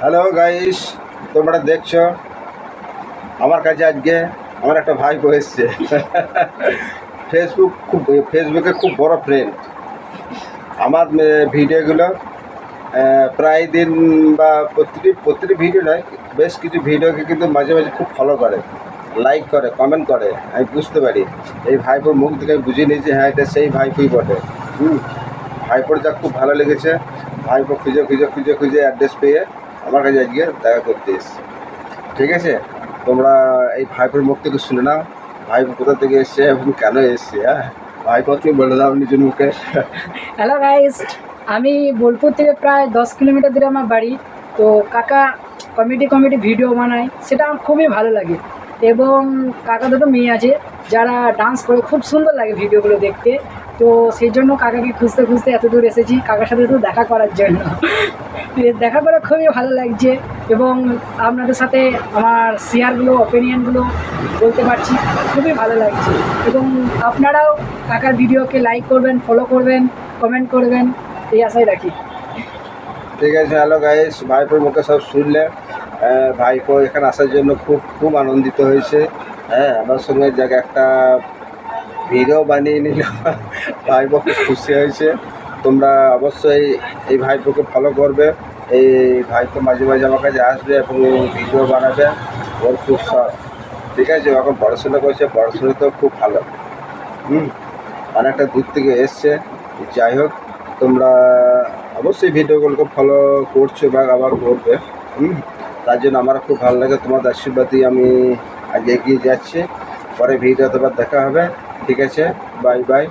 Hello guys, তোমরা দেখছো আমার কাছে আজকে আমার একটা ভাই এসছে। ফেসবুকে খুব বড় ফ্রেন্ড। আমার ভিডিওগুলো প্রায় দিন বা প্রতিটি ভিডিও নয়, বেশ কিছু ভিডিওকে কিন্তু মাঝে মাঝে খুব ফলো করে, লাইক করে, কমেন্ট করে। আমি বুঝতে পারি, এই ভাইপোর মুখ থেকে আমি বুঝিয়ে নিয়েছি, হ্যাঁ এটা সেই ভাইপোই বটে। ভাইপোর যা খুব ভালো লেগেছে। ভাইপো খুঁজে অ্যাড্রেস পেয়ে আমার কাছে আজকে দেখা করতে এসছে। ঠিক আছে, তোমরা এই ভাইপোর মুখ থেকে শুনে নাও, ভাইপো কোথা থেকে এসছে এবং কেন এসছে। হ্যাঁ ভাইপো, তুমি বলে দাও নিজের মুখে। হ্যালো গাইস, আমি বোলপুর থেকে প্রায় 10 কিলোমিটার দূরে আমার বাড়ি। তো কাকা কমেডি ভিডিও বানায়, সেটা আমার খুবই ভালো লাগে। এবং কাকা দুটো মেয়ে আছে যারা ডান্স করে, খুব সুন্দর লাগে ভিডিওগুলো দেখতে। তো সেই জন্য কাকাকে খুঁজতে খুঁজতে এত দূর এসেছি কাকার সাথে একটু দেখা করার জন্য। দেখা করে খুবই ভালো লাগছে এবং আপনাদের সাথে আমার শেয়ারগুলো, ওপিনিয়নগুলো বলতে পারছি, খুবই ভালো লাগছে। এবং আপনারাও কাকার ভিডিওকে লাইক করবেন, ফলো করবেন, কমেন্ট করবেন, এই আশাই রাখি। ঠিক আছে, হ্যালো গাইস, ভাইপোর মুখে সব শুনলে। ভাইপো এখানে আসার জন্য খুব আনন্দিত হয়েছে। হ্যাঁ, আমার সঙ্গে জায়গায় একটা ভিডিও বানিয়ে নিল। ভাইপো খুব খুশি হয়েছে। তোমরা অবশ্যই এই ভাইপোকে ফলো করবে। এই ভাইপো মাঝে মাঝে আমার কাছে আসবে এবং ভিডিও বানাবে। ওর খুব শখ। ঠিক আছে, এখন পড়াশোনা করছে, পড়াশোনাতেও খুব ভালো। অনেকটা দূর থেকে এসছে। যাই হোক, তোমরা অবশ্যই ভিডিওগুলোকে ফলো করছো বা আবার করবে। তার জন্য আমার খুব ভালো লাগে। তোমাদের আশীর্বাদই আমি আগে এগিয়ে যাচ্ছি। পরে ভিডিও তোমার দেখা হবে। ঠিক আছে, বাই বাই।